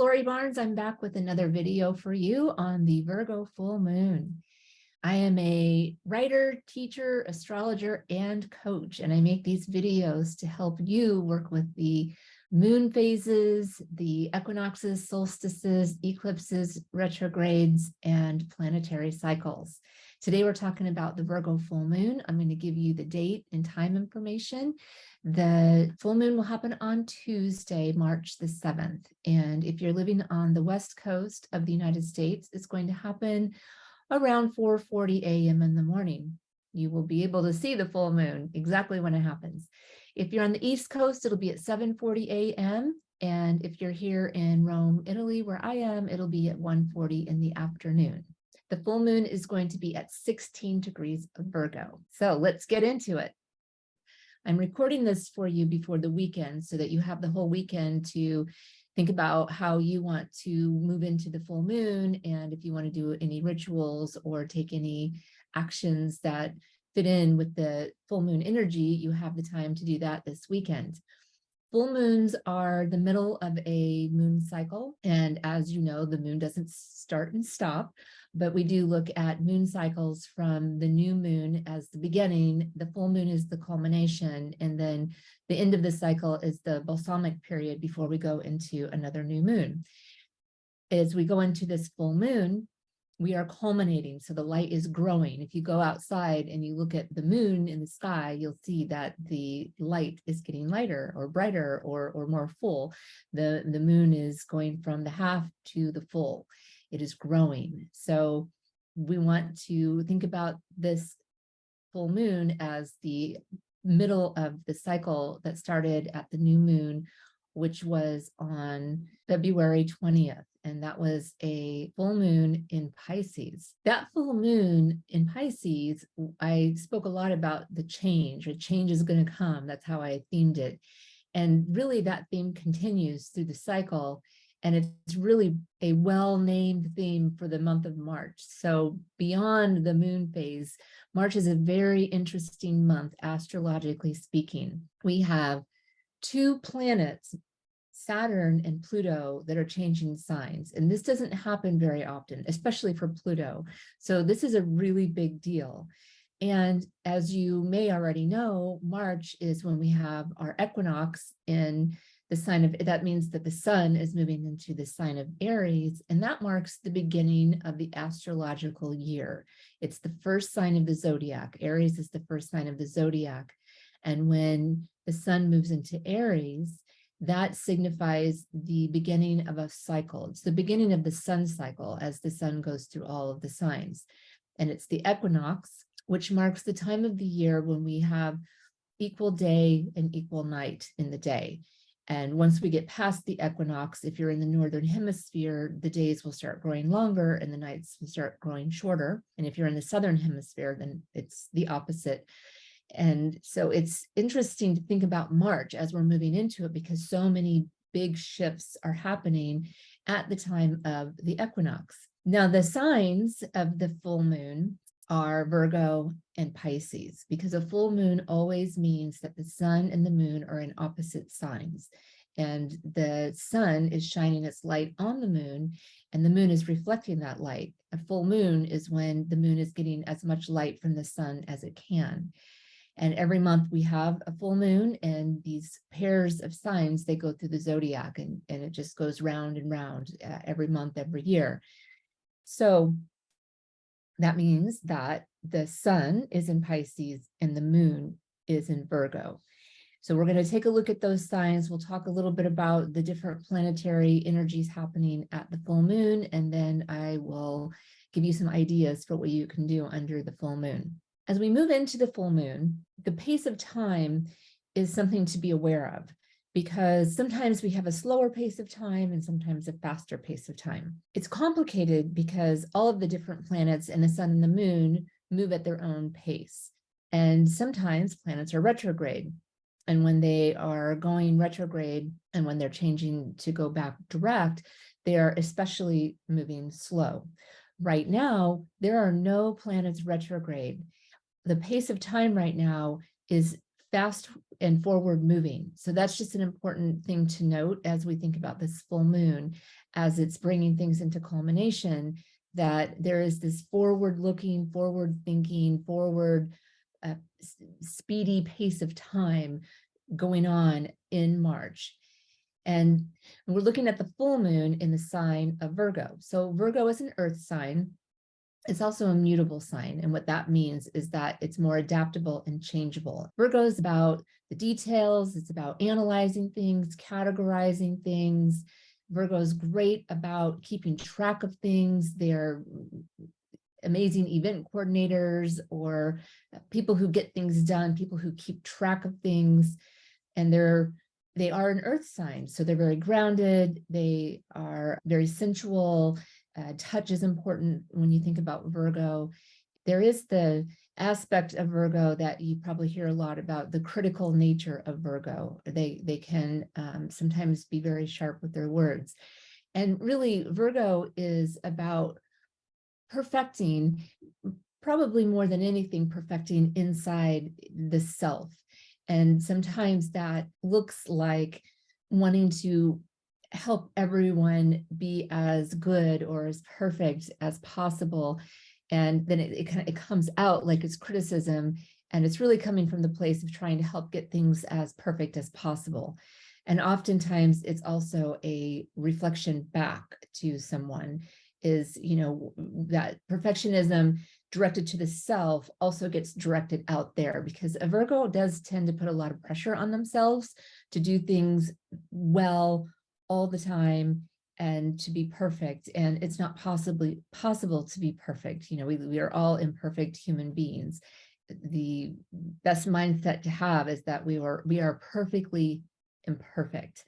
Lori Barnes. I'm back with another video for you on the Virgo full moon. I am a writer, teacher, astrologer, and coach, and I make these videos to help you work with the moon phases, the equinoxes, solstices, eclipses, retrogrades, and planetary cycles. Today, we're talking about the Virgo full moon. I'm going to give you the date and time information. The full moon will happen on Tuesday, March the 7th. And if you're living on the West Coast of the United States, it's going to happen around 4:40 a.m. in the morning. You will be able to see the full moon exactly when it happens. If you're on the East Coast, it'll be at 7:40 a.m. And if you're here in Rome, Italy, where I am, it'll be at 1:40 in the afternoon. The full moon is going to be at 16 degrees of Virgo. So let's get into it. I'm recording this for you before the weekend so that you have the whole weekend to think about how you want to move into the full moon, and if you want to do any rituals or take any actions that fit in with the full moon energy, you have the time to do that this weekend. Full moons are the middle of a moon cycle, and as you know, the moon doesn't start and stop, but we do look at moon cycles from the new moon as the beginning, the full moon is the culmination, and then the end of the cycle is the balsamic period before we go into another new moon. As we go into this full moon, we are culminating, so the light is growing. If you go outside and you look at the moon in the sky, you'll see that the light is getting lighter or brighter or more full. The moon is going from the half to the full. It is growing. So we want to think about this full moon as the middle of the cycle that started at the new moon, which was on February 20th. And that was a full moon in Pisces. That full moon in Pisces, I spoke a lot about the change. A change is going to come. That's how I themed it. And really that theme continues through the cycle. And it's really a well-named theme for the month of March. So beyond the moon phase, March is a very interesting month, astrologically speaking. We have two planets, Saturn and Pluto, that are changing signs. And this doesn't happen very often, especially for Pluto. So this is a really big deal. And as you may already know, March is when we have our equinox in the sign of, that means that the sun is moving into the sign of Aries, and that marks the beginning of the astrological year. It's the first sign of the zodiac. Aries is the first sign of the zodiac. And when the sun moves into Aries, that signifies the beginning of a cycle. It's the beginning of the sun cycle as the sun goes through all of the signs. And it's the equinox, which marks the time of the year when we have equal day and equal night in the day. And once we get past the equinox, if you're in the northern hemisphere, the days will start growing longer and the nights will start growing shorter. And if you're in the southern hemisphere, then it's the opposite. And so it's interesting to think about March as we're moving into it because so many big shifts are happening at the time of the equinox. Now, the signs of the full moon are Virgo and Pisces, because a full moon always means that the sun and the moon are in opposite signs. And the sun is shining its light on the moon, and the moon is reflecting that light. A full moon is when the moon is getting as much light from the sun as it can. And every month we have a full moon, and these pairs of signs, they go through the zodiac, and it just goes round and round every month, every year. So that means that the sun is in Pisces and the moon is in Virgo. So we're going to take a look at those signs. We'll talk a little bit about the different planetary energies happening at the full moon, and then I will give you some ideas for what you can do under the full moon. As we move into the full moon, the pace of time is something to be aware of, because sometimes we have a slower pace of time and sometimes a faster pace of time. It's complicated because all of the different planets and the sun and the moon move at their own pace. And sometimes planets are retrograde. And when they are going retrograde and when they're changing to go back direct, they are especially moving slow. Right now, there are no planets retrograde. The pace of time right now is fast and forward moving. So that's just an important thing to note as we think about this full moon, as it's bringing things into culmination, that there is this forward looking, forward thinking, forward speedy pace of time going on in March. And we're looking at the full moon in the sign of Virgo. So Virgo is an earth sign. It's also a mutable sign. And what that means is that it's more adaptable and changeable. Virgo is about the details. It's about analyzing things, categorizing things. Virgo is great about keeping track of things. They're amazing event coordinators, or people who get things done, people who keep track of things. And they are an earth sign. So they're very grounded. They are very sensual. Touch is important when you think about Virgo. There is the aspect of Virgo that you probably hear a lot about, the critical nature of Virgo. They can sometimes be very sharp with their words. And really, Virgo is about perfecting, probably more than anything, perfecting inside the self. And sometimes that looks like wanting to help everyone be as good or as perfect as possible. And then it comes out like it's criticism, and it's really coming from the place of trying to help get things as perfect as possible. And oftentimes it's also a reflection back to someone, is, that perfectionism directed to the self also gets directed out there, because a Virgo does tend to put a lot of pressure on themselves to do things well all the time and to be perfect. And it's not possible to be perfect. We are all imperfect human beings. The best mindset to have is that we are perfectly imperfect.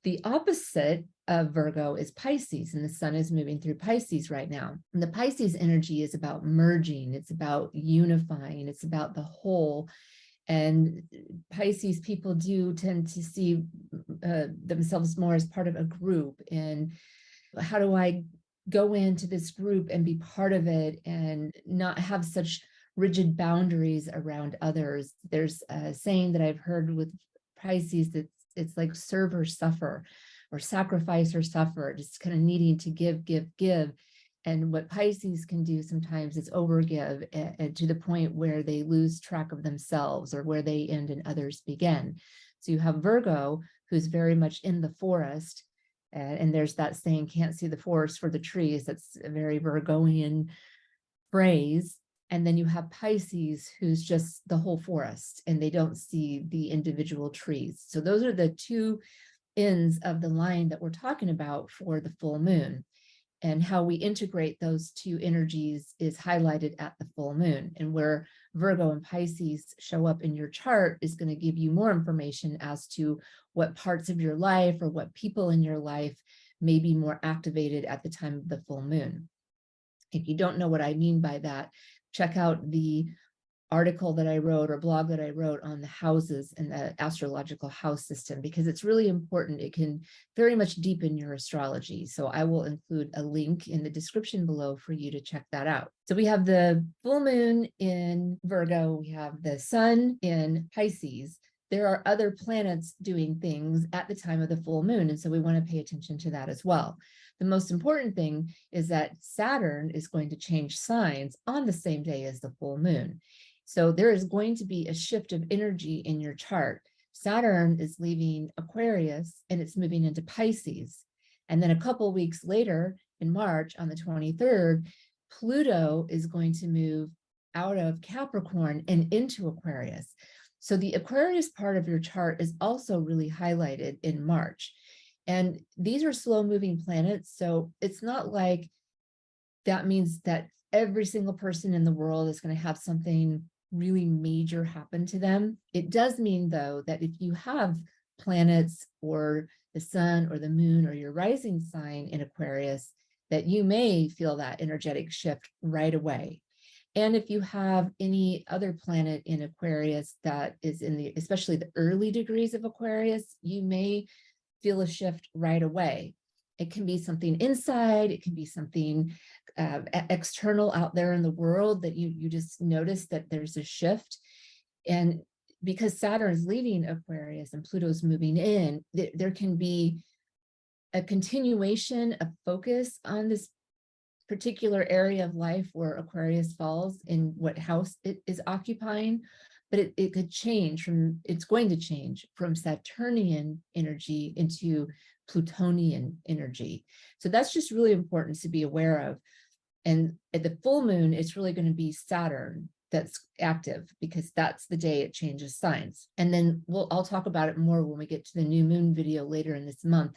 The opposite of Virgo is Pisces, and the sun is moving through Pisces right now. And the Pisces energy is about merging, it's about unifying, it's about the whole. And Pisces people do tend to see themselves more as part of a group. And how do I go into this group and be part of it and not have such rigid boundaries around others? There's a saying that I've heard with Pisces that it's like serve or suffer, or sacrifice or suffer, just kind of needing to give. And what Pisces can do sometimes is overgive to the point where they lose track of themselves, or where they end and others begin. So you have Virgo, who's very much in the forest. And there's that saying, can't see the forest for the trees. That's a very Virgoian phrase. And then you have Pisces, who's just the whole forest, and they don't see the individual trees. So those are the two ends of the line that we're talking about for the full moon. And how we integrate those two energies is highlighted at the full moon. And where Virgo and Pisces show up in your chart is going to give you more information as to what parts of your life or what people in your life may be more activated at the time of the full moon. If you don't know what I mean by that, check out the article that I wrote, or blog that I wrote, on the houses and the astrological house system, because it's really important. It can very much deepen your astrology. So I will include a link in the description below for you to check that out. So we have the full moon in Virgo, we have the sun in Pisces. There are other planets doing things at the time of the full moon, and so we want to pay attention to that as well. The most important thing is that Saturn is going to change signs on the same day as the full moon. So there is going to be a shift of energy in your chart. Saturn is leaving Aquarius and it's moving into Pisces. And then a couple weeks later, in March, on the 23rd, Pluto is going to move out of Capricorn and into Aquarius. So the Aquarius part of your chart is also really highlighted in March. And these are slow moving planets. So it's not like that means that every single person in the world is going to have something really major happen to them. It does mean, though, that if you have planets or the sun or the moon or your rising sign in Aquarius, that you may feel that energetic shift right away. And if you have any other planet in Aquarius that is in the, especially the early degrees of Aquarius, you may feel a shift right away. It can be something inside, it can be something external out there in the world that you just notice that there's a shift. And because Saturn is leaving Aquarius and Pluto's moving in, there can be a continuation of focus on this particular area of life where Aquarius falls in what house it is occupying, but it could change from, it's going to change from Saturnian energy into Plutonian energy. So that's just really important to be aware of. And at the full moon, it's really going to be Saturn that's active, because that's the day it changes signs. And then I'll talk about it more when we get to the new moon video later in this month,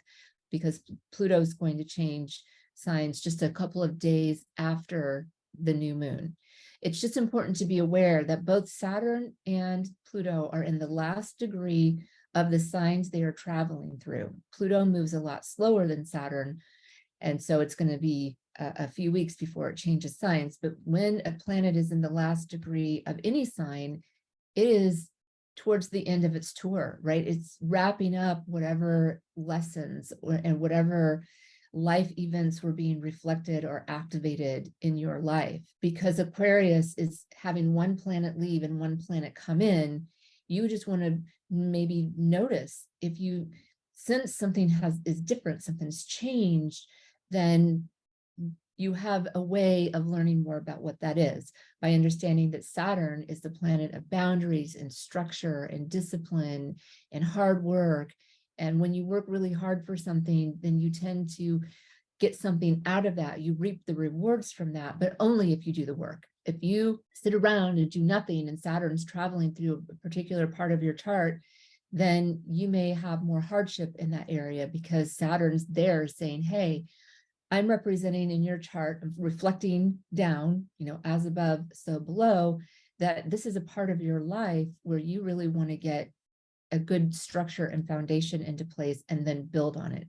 because Pluto is going to change signs just a couple of days after the new moon. It's just important to be aware that both Saturn and Pluto are in the last degree of the signs they are traveling through. Pluto moves a lot slower than Saturn, and so it's going to be a few weeks before it changes signs. But when a planet is in the last degree of any sign, it is towards the end of its tour, right? It's wrapping up whatever lessons and whatever life events were being reflected or activated in your life. Because Aquarius is having one planet leave and one planet come in, you just want to maybe notice if you sense something is different, something's changed, then you have a way of learning more about what that is by understanding that Saturn is the planet of boundaries and structure and discipline and hard work. And when you work really hard for something, then you tend to get something out of that. You reap the rewards from that, but only if you do the work. If you sit around and do nothing and Saturn's traveling through a particular part of your chart, then you may have more hardship in that area, because Saturn's there saying, hey, I'm representing in your chart, reflecting down, as above, so below, that this is a part of your life where you really want to get a good structure and foundation into place and then build on it.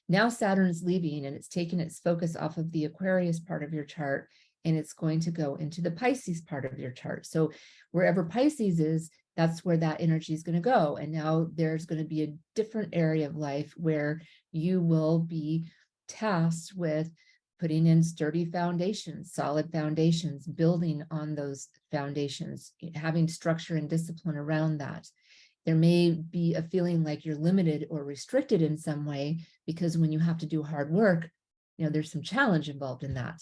Now Saturn is leaving and it's taking its focus off of the Aquarius part of your chart, and it's going to go into the Pisces part of your chart. So wherever Pisces is, that's where that energy is going to go. And now there's going to be a different area of life where you will be tasked with putting in sturdy foundations, solid foundations, building on those foundations, having structure and discipline around that. There may be a feeling like you're limited or restricted in some way, because when you have to do hard work, there's some challenge involved in that.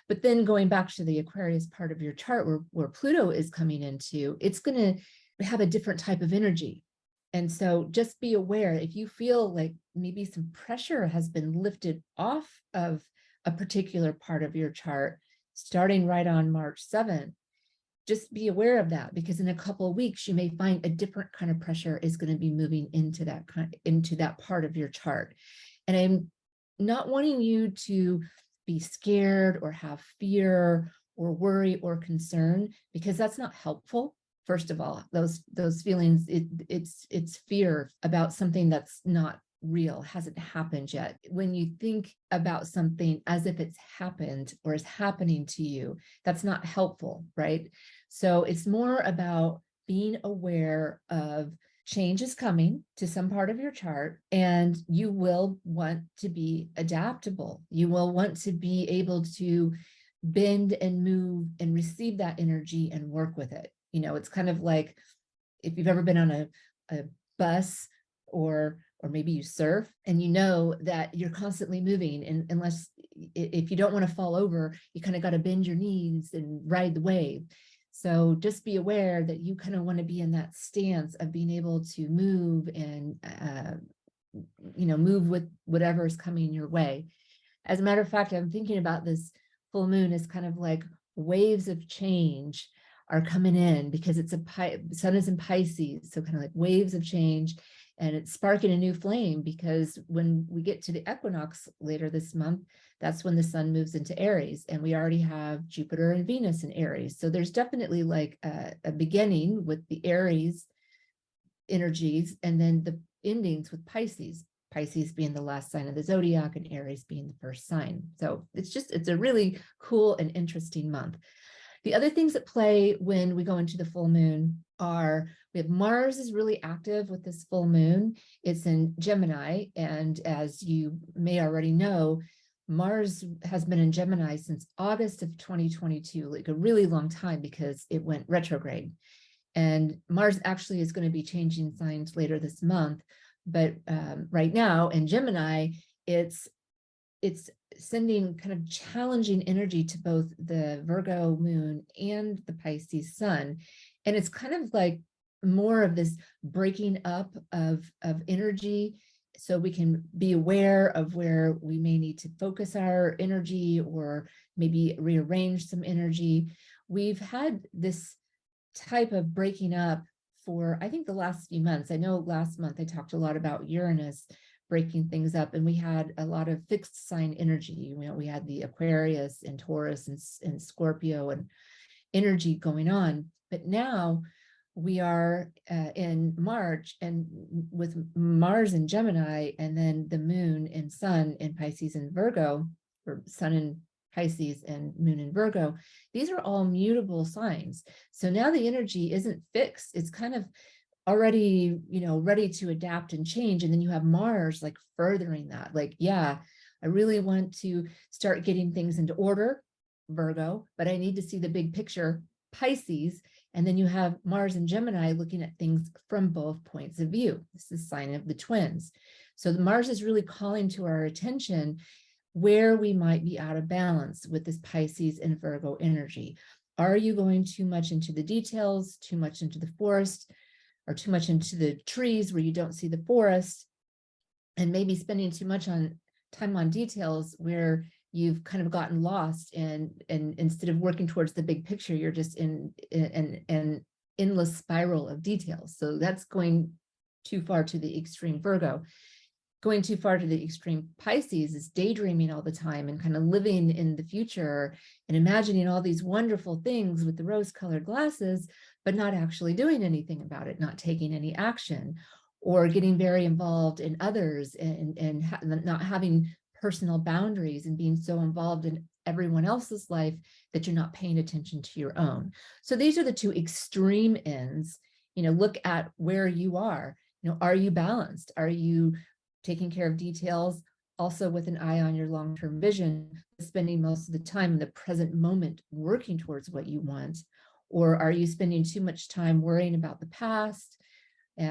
But then going back to the Aquarius part of your chart where Pluto is coming into, it's going to have a different type of energy. And so just be aware, if you feel like maybe some pressure has been lifted off of a particular part of your chart, starting right on March 7th, just be aware of that, because in a couple of weeks, you may find a different kind of pressure is going to be moving into that part of your chart. And I'm not wanting you to be scared or have fear or worry or concern, because that's not helpful. First of all, those feelings, it's fear about something that's not real, hasn't happened yet. When you think about something as if it's happened or is happening to you, that's not helpful, right? So it's more about being aware of change is coming to some part of your chart, and you will want to be adaptable. You will want to be able to bend and move and receive that energy and work with it. It's kind of like if you've ever been on a bus or maybe you surf, and you know that you're constantly moving, and if you don't want to fall over, you kind of got to bend your knees and ride the wave. So just be aware that you kind of want to be in that stance of being able to move and move with whatever is coming your way. As a matter of fact, I'm thinking about this full moon as kind of like waves of change are coming in, because it's sun is in Pisces, so kind of like waves of change, and it's sparking a new flame, because when we get to the equinox later this month, that's when the sun moves into Aries, and we already have Jupiter and Venus in Aries. So there's definitely like a beginning with the Aries energies, and then the endings with Pisces being the last sign of the zodiac and Aries being the first sign. So it's a really cool and interesting month. The other things at play when we go into the full moon are, we have Mars is really active with this full moon. It's in Gemini. And as you may already know, Mars has been in Gemini since August of 2022, like a really long time, because it went retrograde. And Mars actually is going to be changing signs later this month. But right now in Gemini, it's sending kind of challenging energy to both the Virgo moon and the Pisces sun. And it's kind of like more of this breaking up of energy, so we can be aware of where we may need to focus our energy or maybe rearrange some energy. We've had this type of breaking up for, I think, the last few months. I know last month I talked a lot about Uranus breaking things up, and we had a lot of fixed sign energy. You know, we had the Aquarius and Taurus and Scorpio and energy going on. But now we are in March, and with Mars in Gemini, and then the moon and sun in Pisces and Virgo, or sun in Pisces and moon in Virgo. These are all mutable signs. So now the energy isn't fixed. It's kind of already, you know, ready to adapt and change. And then you have Mars like furthering that. Like, yeah, I really want to start getting things into order, Virgo, but I need to see the big picture, Pisces. And then you have Mars and Gemini looking at things from both points of view. This is a sign of the twins. So the Mars is really calling to our attention where we might be out of balance with this Pisces and Virgo energy. Are you going too much into the details, too much into the forest, or too much into the trees where you don't see the forest, and maybe spending too much time on details where you've kind of gotten lost, and instead of working towards the big picture, you're just in an endless spiral of details. So that's going too far to the extreme Virgo. Going too far to the extreme Pisces is daydreaming all the time and kind of living in the future and imagining all these wonderful things with the rose-colored glasses, but not actually doing anything about it, not taking any action, or getting very involved in others and not having personal boundaries and being so involved in everyone else's life that you're not paying attention to your own. So these are the two extreme ends. You know, look at where you are. You know, are you balanced? Are you taking care of details, also with an eye on your long-term vision, spending most of the time in the present moment working towards what you want? Or are you spending too much time worrying about the past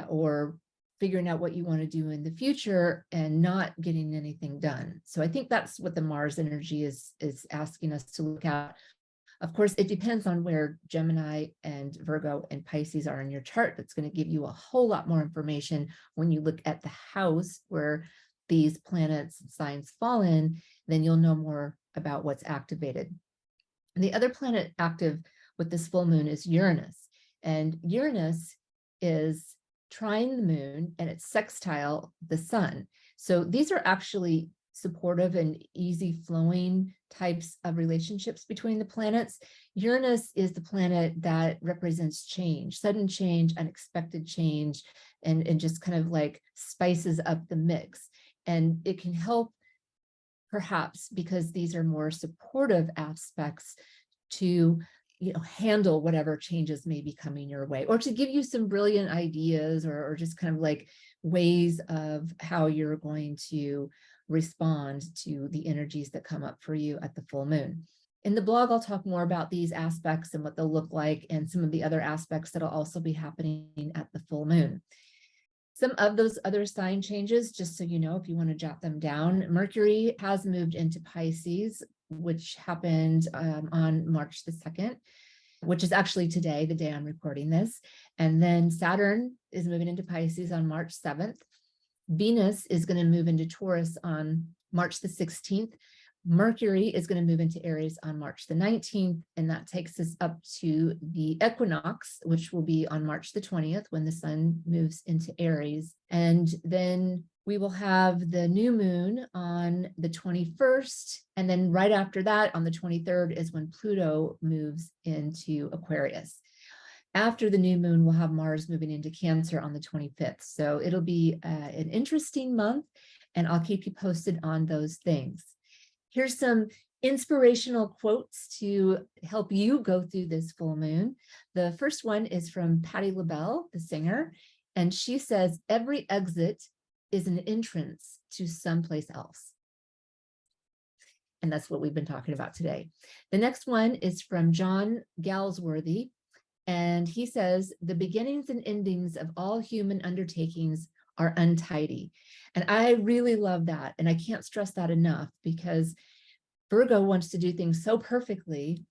or figuring out what you want to do in the future and not getting anything done? So I think that's what the Mars energy is asking us to look at. Of course, it depends on where Gemini and Virgo and Pisces are in your chart. That's going to give you a whole lot more information when you look at the house where these planets and signs fall in. Then you'll know more about what's activated. And the other planet active with this full moon is Uranus. And Uranus is trine the moon and it's sextile the sun. So these are actually supportive and easy flowing types of relationships between the planets. Uranus is the planet that represents change, sudden change, unexpected change, and just kind of like spices up the mix. And it can help, perhaps because these are more supportive aspects, to handle whatever changes may be coming your way, or to give you some brilliant ideas, or just kind of like ways of how you're going to respond to the energies that come up for you at the full moon. In the blog, I'll talk more about these aspects and what they'll look like, and some of the other aspects that'll also be happening at the full moon. Some of those other sign changes, just so you know, if you want to jot them down, Mercury has moved into Pisces, which happened on March the 2nd, which is actually today, the day I'm recording this. And then Saturn is moving into Pisces on March 7th. Venus is going to move into Taurus on March the 16th. Mercury is going to move into Aries on March the 19th, and that takes us up to the equinox, which will be on March the 20th when the sun moves into Aries. And then we will have the new moon on the 21st, and then right after that, on the 23rd, is when Pluto moves into Aquarius. After the new moon, we'll have Mars moving into Cancer on the 25th. So it'll be an interesting month, and I'll keep you posted on those things. Here's some inspirational quotes to help you go through this full moon. The first one is from Patti LaBelle, the singer, and she says, "Every exit is an entrance to someplace else." And that's what we've been talking about today. The next one is from John Galsworthy, And he says, the beginnings and endings of all human undertakings are untidy. And I really love that. And I can't stress that enough, because Virgo wants to do things so perfectly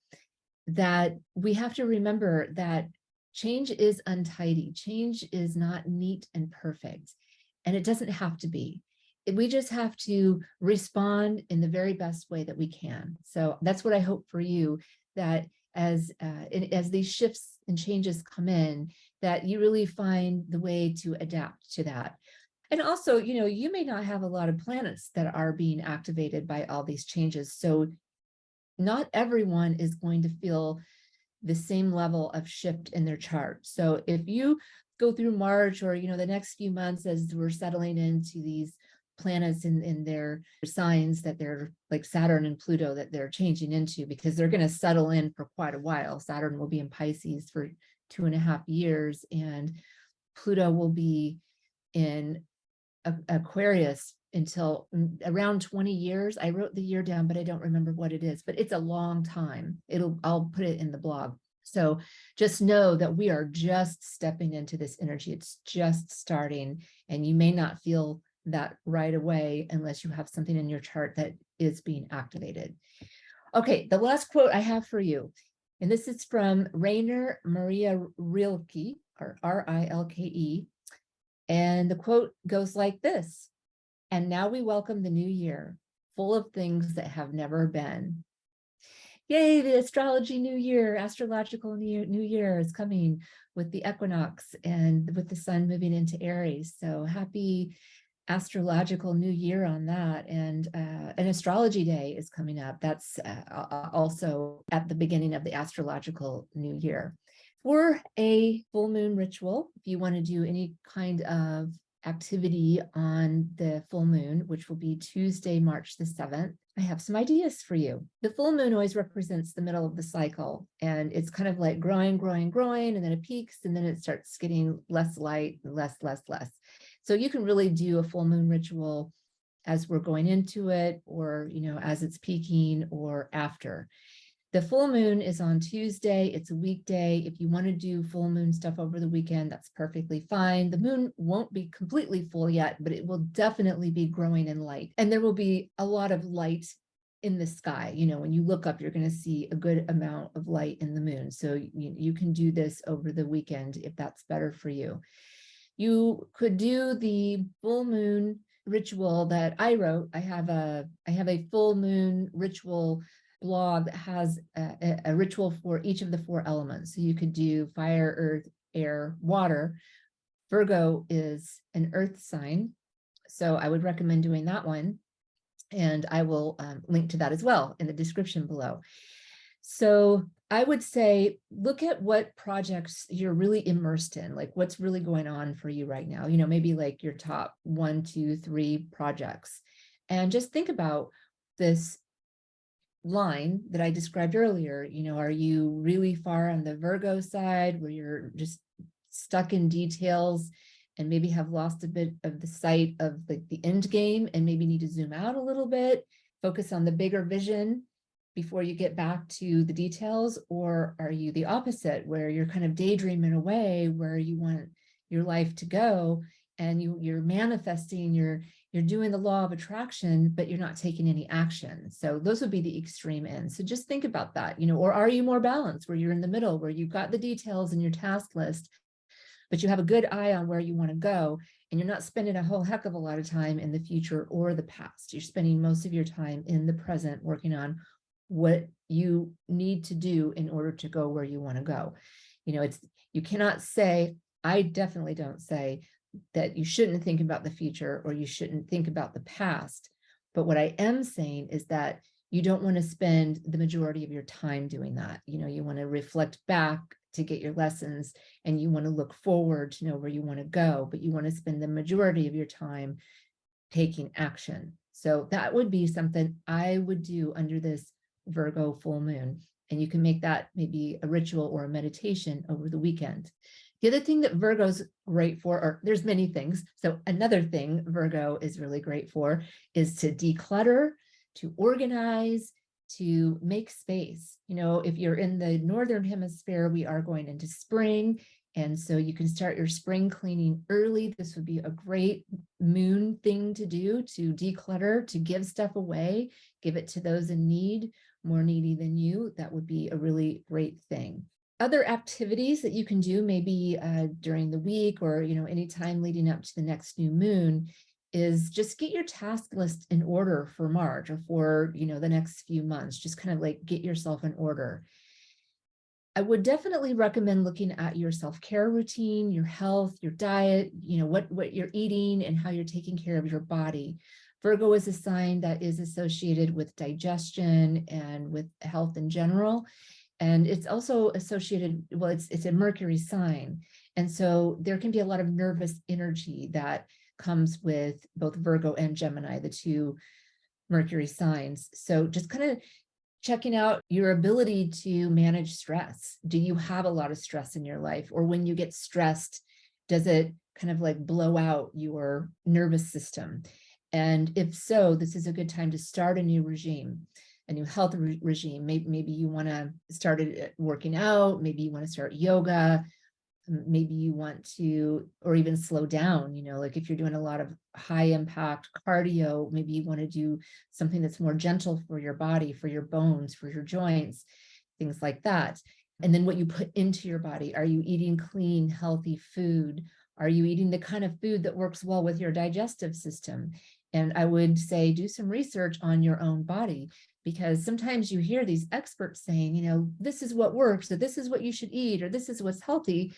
that we have to remember that change is untidy. Change is not neat and perfect, and it doesn't have to be. We just have to respond in the very best way that we can. So that's what I hope for you, that as these shifts and changes come in, that you really find the way to adapt to that. And also, you may not have a lot of planets that are being activated by all these changes. So not everyone is going to feel the same level of shift in their chart. So if you go through March, or the next few months, as we're settling into these planets in their signs that they're like Saturn and Pluto, that they're changing into, because they're going to settle in for quite a while. Saturn will be in Pisces for 2.5 years, and Pluto will be in Aquarius until around 20 years. I wrote the year down, but I don't remember what it is, but it's a long time. I'll put it in the blog. So just know that we are just stepping into this energy. It's just starting, and you may not feel that right away unless you have something in your chart that is being activated. Okay, the last quote I have for you, and this is from Rainer Maria Rilke, or Rilke. And the quote goes like this: "And now we welcome the new year, full of things that have never been." Yay, the astrology new year, astrological new year is coming with the equinox and with the sun moving into Aries. So happy astrological new year on that. And an astrology day is coming up. That's also at the beginning of the astrological new year. For a full moon ritual, if you want to do any kind of activity on the full moon, which will be Tuesday, March the 7th, I have some ideas for you. The full moon always represents the middle of the cycle, and it's kind of like growing, and then it peaks, and then it starts getting less light, less. So you can really do a full moon ritual as we're going into it, or, as it's peaking, or after. The full moon is on Tuesday. It's a weekday. If you want to do full moon stuff over the weekend, that's perfectly fine. The moon won't be completely full yet, but it will definitely be growing in light. And there will be a lot of light in the sky. When you look up, you're going to see a good amount of light in the moon. So you can do this over the weekend if that's better for you. You could do the full moon ritual that I wrote. I have a full moon ritual blog that has a ritual for each of the 4 elements. So you could do fire, earth, air, water. Virgo is an earth sign, so I would recommend doing that one. And I will link to that as well in the description below. So I would say, look at what projects you're really immersed in, like what's really going on for you right now, maybe like your top 1, 2, 3 projects. And just think about this line that I described earlier. Are you really far on the Virgo side, where you're just stuck in details and maybe have lost a bit of the sight of the end game, and maybe need to zoom out a little bit, focus on the bigger vision before you get back to the details? Or are you the opposite, where you're kind of daydreaming away, where you want your life to go, and you're manifesting, you're doing the law of attraction, but you're not taking any action? So those would be the extreme ends. So just think about that, or are you more balanced, where you're in the middle, where you've got the details in your task list, but you have a good eye on where you want to go, and you're not spending a whole heck of a lot of time in the future or the past. You're spending most of your time in the present, working on what you need to do in order to go where you want to go. You cannot say, I definitely don't say that you shouldn't think about the future or you shouldn't think about the past. But what I am saying is that you don't want to spend the majority of your time doing that. You want to reflect back to get your lessons, and you want to look forward to know where you want to go, but you want to spend the majority of your time taking action. So that would be something I would do under this Virgo full moon. And you can make that maybe a ritual or a meditation over the weekend. The other thing that Virgo's great for, or there's many things. So another thing Virgo is really great for is to declutter, to organize, to make space. If you're in the northern hemisphere, we are going into spring. And so you can start your spring cleaning early. This would be a great moon thing to do, to declutter, to give stuff away, give it to those in need, more needy than you. That would be a really great thing. Other activities that you can do maybe during the week or, any time leading up to the next new moon is just get your task list in order for March or for, the next few months. Just kind of like get yourself in order. I would definitely recommend looking at your self-care routine, your health, your diet, what you're eating and how you're taking care of your body. Virgo is a sign that is associated with digestion and with health in general. And it's also associated, well, it's a Mercury sign. And so there can be a lot of nervous energy that comes with both Virgo and Gemini, the two Mercury signs. So just kind of checking out your ability to manage stress. Do you have a lot of stress in your life? Or when you get stressed, does it kind of like blow out your nervous system? And if so, this is a good time to start a new regime, a new health regime. Maybe you want to start working out. Maybe you want to start yoga. Maybe you want to, or even slow down, like if you're doing a lot of high impact cardio, maybe you want to do something that's more gentle for your body, for your bones, for your joints, things like that. And then what you put into your body, are you eating clean, healthy food? Are you eating the kind of food that works well with your digestive system? And I would say do some research on your own body, because sometimes you hear these experts saying, this is what works, or this is what you should eat, or this is what's healthy,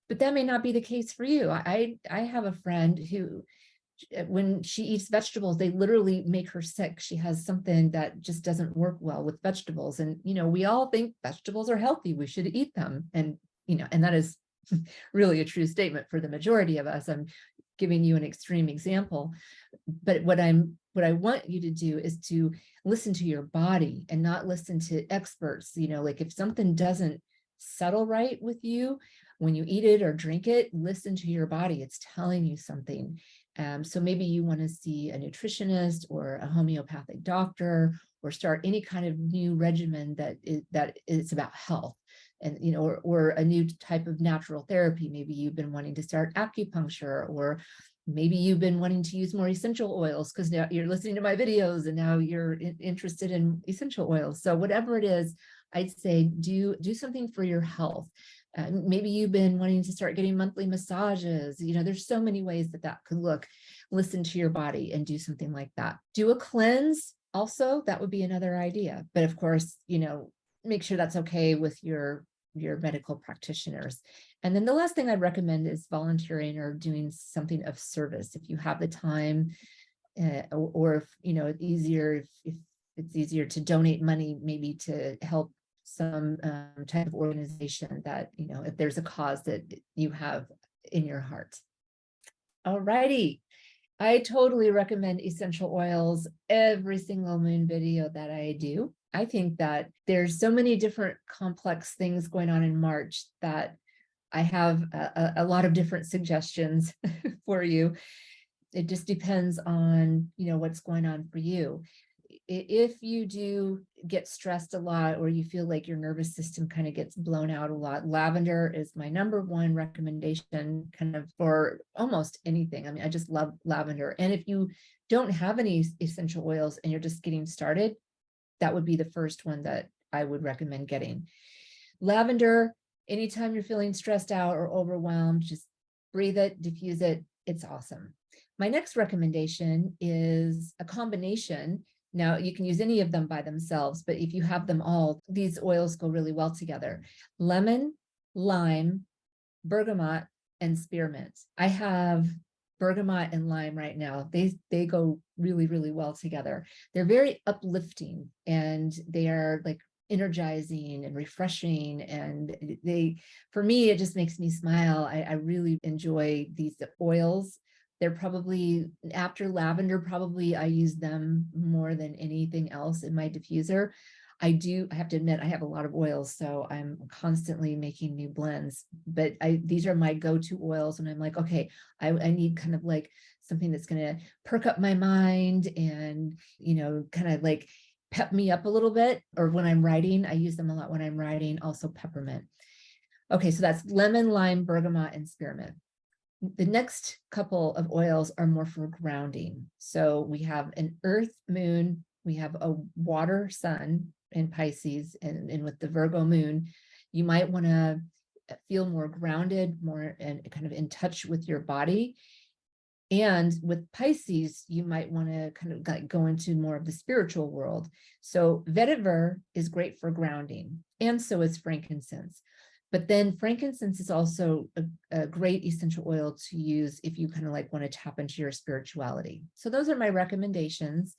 but that may not be the case for you. I have a friend who, when she eats vegetables, they literally make her sick. She has something that just doesn't work well with vegetables. And, we all think vegetables are healthy. We should eat them. And, and that is really a true statement for the majority of us. I'm giving you an extreme example, but what I want you to do is to listen to your body and not listen to experts. Like if something doesn't settle right with you, when you eat it or drink it, listen to your body. It's telling you something. So maybe you want to see a nutritionist or a homeopathic doctor, or start any kind of new regimen that is about health, and or a new type of natural therapy. Maybe you've been wanting to start acupuncture, or maybe you've been wanting to use more essential oils because now you're listening to my videos and now you're interested in essential oils. So whatever it is, I'd say do something for your health. Maybe you've been wanting to start getting monthly massages. There's so many ways that could look. Listen to your body and do something like that. Do a cleanse also. That would be another idea. But of course, make sure that's okay with your medical practitioners. And then the last thing I'd recommend is volunteering or doing something of service if you have the time, or if it's easier, if it's easier to donate money, maybe to help some type of organization that, if there's a cause that you have in your heart. All righty. I totally recommend essential oils every single moon video that I do. I think that there's so many different complex things going on in March that I have a lot of different suggestions for you. It just depends on, what's going on for you. If you do get stressed a lot, or you feel like your nervous system kind of gets blown out a lot, lavender is my number one recommendation kind of for almost anything. I mean, I just love lavender. And if you don't have any essential oils and you're just getting started, that would be the first one that I would recommend getting. Lavender, anytime you're feeling stressed out or overwhelmed, just breathe it, diffuse it. It's awesome. My next recommendation is a combination. Now, you can use any of them by themselves, but if you have them all, these oils go really well together. Lemon, lime, bergamot, and spearmint. I have bergamot and lime right now. They go really, really well together. They're very uplifting, and they are like energizing and refreshing. And for me, it just makes me smile. I really enjoy these oils. They're probably, after lavender, probably I use them more than anything else in my diffuser. I have to admit, I have a lot of oils, so I'm constantly making new blends, but these are my go-to oils. And I'm like, okay, I need kind of like something that's going to perk up my mind and, kind of like pep me up a little bit, or when I'm writing, I use them a lot when I'm writing, also peppermint. Okay, so that's lemon, lime, bergamot, and spearmint. The next couple of oils are more for grounding. So we have an earth moon, we have a water sun in Pisces, and with the Virgo moon, you might want to feel more grounded, more and kind of in touch with your body. And with Pisces, you might want to kind of like go into more of the spiritual world. So vetiver is great for grounding, and so is frankincense. But then frankincense is also a great essential oil to use if you kind of like want to tap into your spirituality. So those are my recommendations.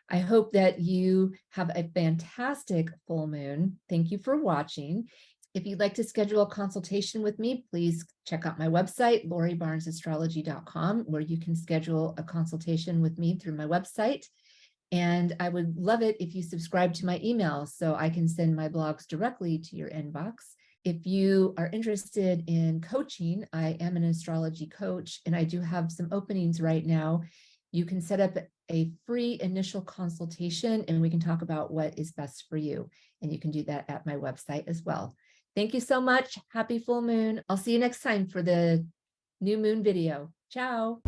I hope that you have a fantastic full moon. Thank you for watching. If you'd like to schedule a consultation with me, please check out my website, loribarnesastrology.com, where you can schedule a consultation with me through my website. And I would love it if you subscribe to my email so I can send my blogs directly to your inbox. If you are interested in coaching, I am an astrology coach, and I do have some openings right now. You can set up a free initial consultation, and we can talk about what is best for you. And you can do that at my website as well. Thank you so much. Happy full moon. I'll see you next time for the new moon video. Ciao.